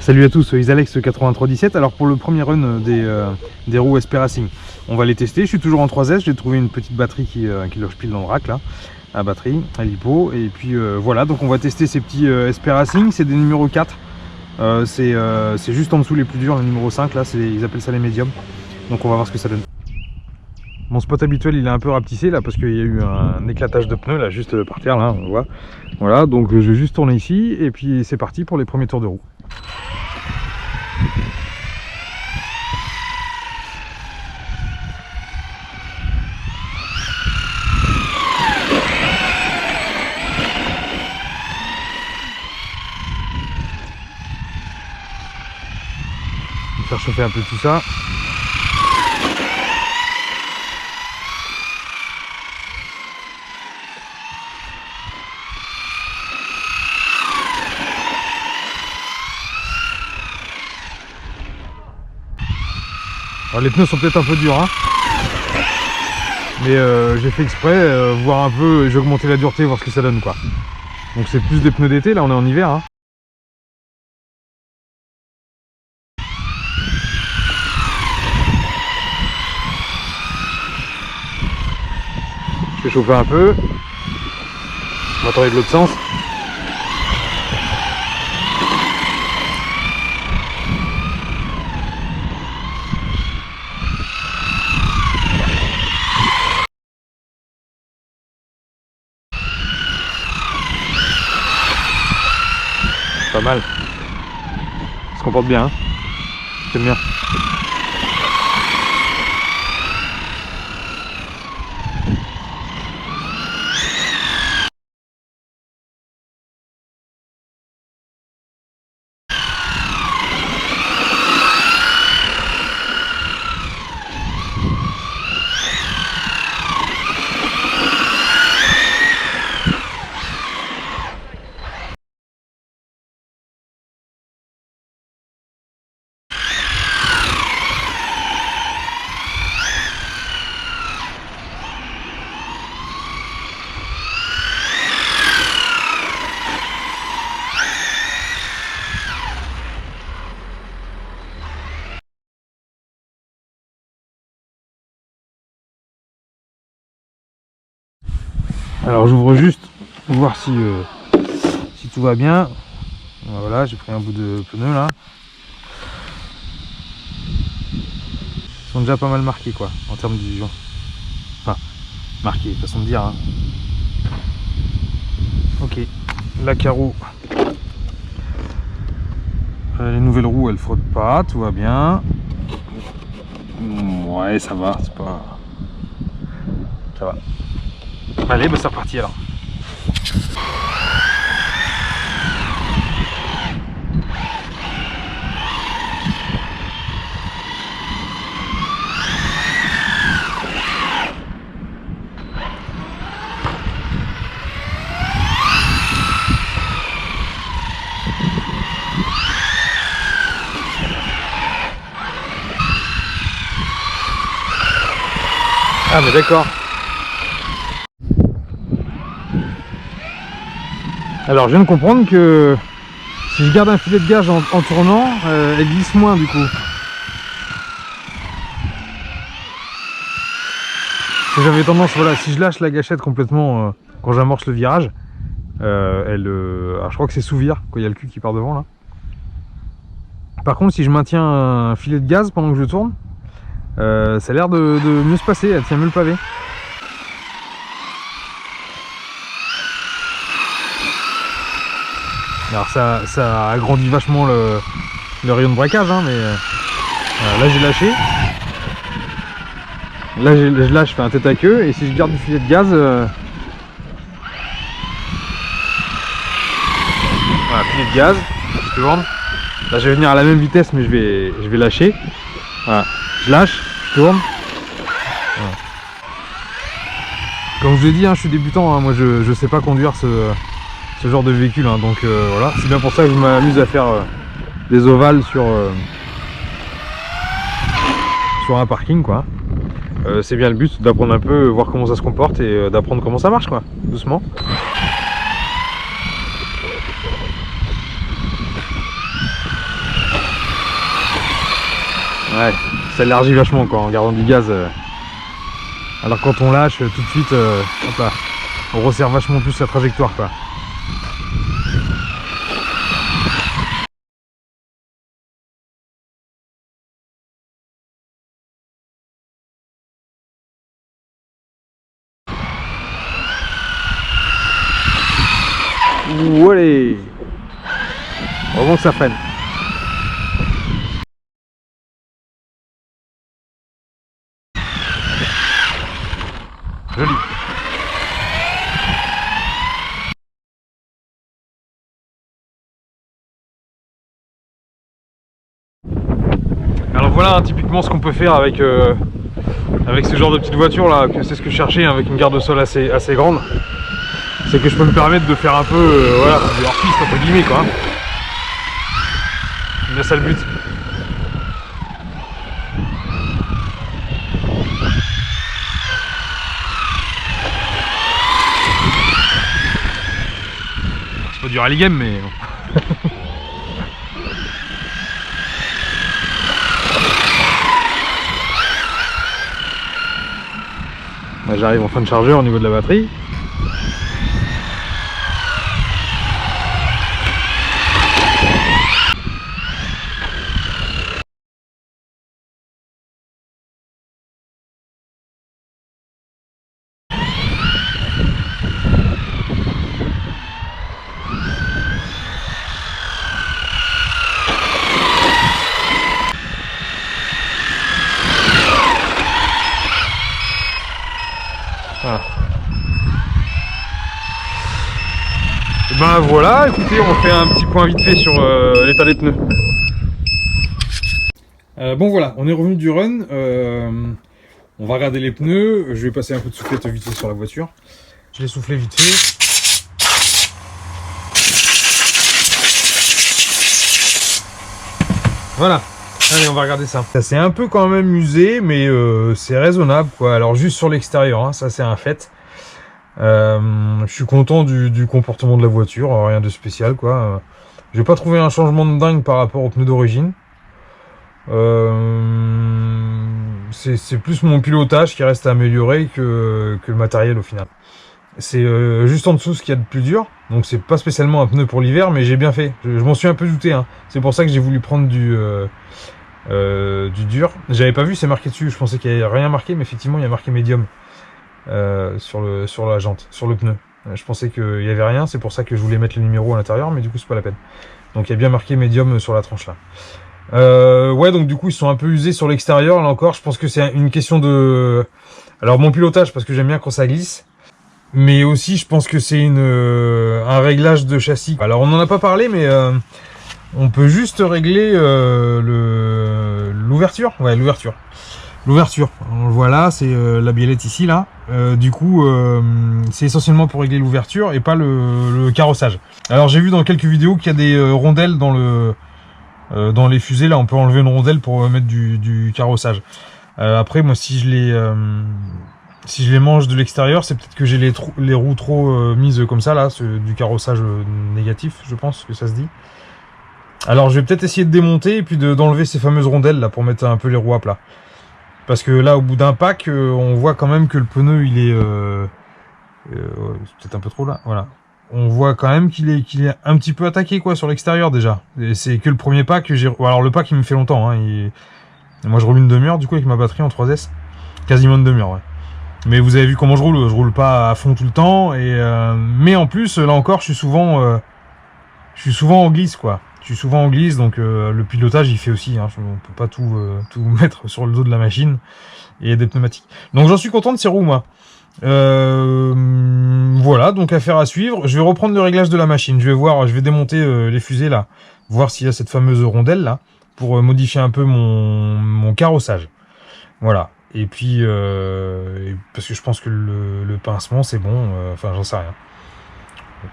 Salut à tous, Isalex 8317. Alors pour le premier run des roues SP Racing, on va les tester. Je suis toujours en 3S, j'ai trouvé une petite batterie qui leur pile dans le rack là, à batterie, à lipo. Et puis voilà, donc on va tester ces petits SP Racing, c'est des numéros 4. C'est juste en dessous les plus durs, le numéro 5 là, ils appellent ça les médiums. Donc on va voir ce que ça donne. Mon spot habituel il est un peu rapetissé là parce qu'il y a eu un éclatage de pneus là juste par terre là, on voit. Voilà, donc je vais juste tourner ici et puis c'est parti pour les premiers tours de roue. Faire chauffer un peu tout ça. Alors les pneus sont peut-être un peu durs, hein, mais j'ai fait exprès, voir un peu, j'ai augmenté la dureté, voir ce que ça donne quoi. Donc c'est plus des pneus d'été, là on est en hiver. Hein. Je vais chauffer un peu. On va tourner de l'autre sens. Pas mal. Ça se comporte bien. Hein. J'aime bien. Alors j'ouvre juste pour voir si tout va bien. Voilà, j'ai pris un bout de pneu là. Ils sont déjà pas mal marqués quoi, en termes d'usure. Enfin, marqués, façon de dire. Hein. Ok, la carreau. Les nouvelles roues elles frottent pas, tout va bien. Ouais, ça va, c'est pas... Ça va. Allez, bah c'est reparti alors. Ah mais d'accord. Alors je viens de comprendre que si je garde un filet de gaz en tournant, elle glisse moins du coup. J'avais tendance, voilà, si je lâche la gâchette complètement quand j'amorce le virage, alors je crois que c'est sous-vire, quand il y a le cul qui part devant là. Par contre si je maintiens un filet de gaz pendant que je tourne, ça a l'air de mieux se passer, elle tient mieux le pavé. Alors ça agrandit vachement le rayon de braquage, hein, mais là j'ai lâché. Là je lâche, je fais un tête à queue, et si je garde du filet de gaz, voilà, filet de gaz, je tourne. Là je vais venir à la même vitesse, mais je vais lâcher. Voilà, je lâche, je tourne. Voilà. Comme je vous ai dit, hein, je suis débutant, hein, moi je sais pas conduire ce genre de véhicule, hein, donc voilà, c'est bien pour ça que je m'amuse à faire des ovales sur un parking quoi. C'est bien le but d'apprendre un peu, voir comment ça se comporte et d'apprendre comment ça marche quoi, doucement. Ouais, ça élargit vachement quoi, en gardant du gaz. Alors quand on lâche tout de suite, hop là, on resserre vachement plus la trajectoire quoi. Ouh, allez, heureusement que ça freine. Joli. Alors voilà typiquement ce qu'on peut faire avec, avec ce genre de petite voiture là, c'est ce que je cherchais avec une garde de sol assez grande. C'est que je peux me permettre de faire un peu voilà, du hors-piste entre guillemets quoi. C'est bien ça le but. C'est pas du rallye game mais... J'arrive en fin de chargeur au niveau de la batterie. Voilà. Et ben voilà, écoutez, on fait un petit point vite fait sur l'état des pneus. Bon voilà, on est revenu du run. On va regarder les pneus. Je vais passer un coup de soufflette vite fait sur la voiture. Je l'ai soufflé vite fait. Voilà. Allez, on va regarder ça. Ça s'est un peu quand même usé, mais c'est raisonnable quoi. Alors juste sur l'extérieur, hein, ça c'est un fait. Je suis content du comportement de la voiture, rien de spécial quoi. J'ai pas trouvé un changement de dingue par rapport aux pneus d'origine. C'est plus mon pilotage qui reste à améliorer que le matériel au final. C'est juste en dessous ce qu'il y a de plus dur, donc c'est pas spécialement un pneu pour l'hiver, mais j'ai bien fait. Je m'en suis un peu douté, hein. C'est pour ça que j'ai voulu prendre du dur. J'avais pas vu, c'est marqué dessus, je pensais qu'il n'y avait rien marqué, mais effectivement il y a marqué médium sur la jante, sur le pneu. Je pensais qu'il n'y avait rien, c'est pour ça que je voulais mettre le numéro à l'intérieur, mais du coup c'est pas la peine. Donc il y a bien marqué médium sur la tranche là. Ouais, donc du coup ils sont un peu usés sur l'extérieur, là encore, je pense que c'est une question de... Alors mon pilotage, parce que j'aime bien quand ça glisse, mais aussi je pense que c'est un réglage de châssis. Alors on n'en a pas parlé, mais on peut juste régler l'ouverture. Ouais, l'ouverture. L'ouverture, on le voit là, c'est la biellette ici, là. Du coup, c'est essentiellement pour régler l'ouverture et pas le carrossage. Alors j'ai vu dans quelques vidéos qu'il y a des rondelles dans les fusées, là on peut enlever une rondelle pour mettre du carrossage. Après moi si je les mange de l'extérieur, c'est peut-être que j'ai les roues trop mises comme ça là, du carrossage négatif, je pense que ça se dit. Alors je vais peut-être essayer de démonter et puis d'enlever ces fameuses rondelles là pour mettre un peu les roues à plat. Parce que là au bout d'un pack, on voit quand même que le pneu il est c'est peut-être un peu trop là, voilà. On voit quand même qu'il est un petit peu attaqué quoi sur l'extérieur déjà. Et c'est que le premier pack que j'ai... Alors le pack il me fait longtemps, hein, moi je roule une demi-heure du coup avec ma batterie en 3S. Quasiment une demi-heure, ouais. Mais vous avez vu comment je roule pas à fond tout le temps. Mais en plus, là encore, je suis souvent en glisse quoi. Je suis souvent en glisse, donc le pilotage il fait aussi, hein, on peut pas tout mettre sur le dos de la machine et des pneumatiques. Donc j'en suis content de ces roues moi. Voilà, donc affaire à suivre. Je vais reprendre le réglage de la machine. Je vais démonter les fusées là, voir s'il y a cette fameuse rondelle là, pour modifier un peu mon carrossage. Voilà. Et puis, parce que je pense que le pincement c'est bon, enfin j'en sais rien.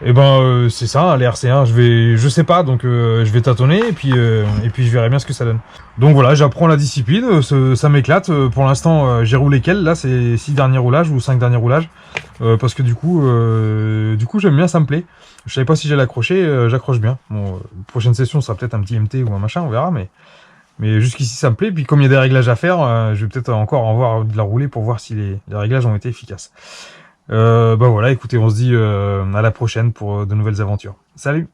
Et ben c'est ça, les RC1, je sais pas, donc je vais tâtonner et puis je verrai bien ce que ça donne. Donc voilà, j'apprends la discipline, ça m'éclate. Pour l'instant, j'ai roulé quel là, c'est 6 derniers roulages ou 5 derniers roulages, parce que du coup j'aime bien, ça me plaît. Je savais pas si j'allais accrocher, j'accroche bien. Bon, prochaine session, ça sera peut-être un petit MT ou un machin, on verra, mais Mais jusqu'ici ça me plaît, puis comme il y a des réglages à faire, je vais peut-être encore en voir de la rouler pour voir si les réglages ont été efficaces. Bah voilà, écoutez, on se dit à la prochaine pour de nouvelles aventures. Salut!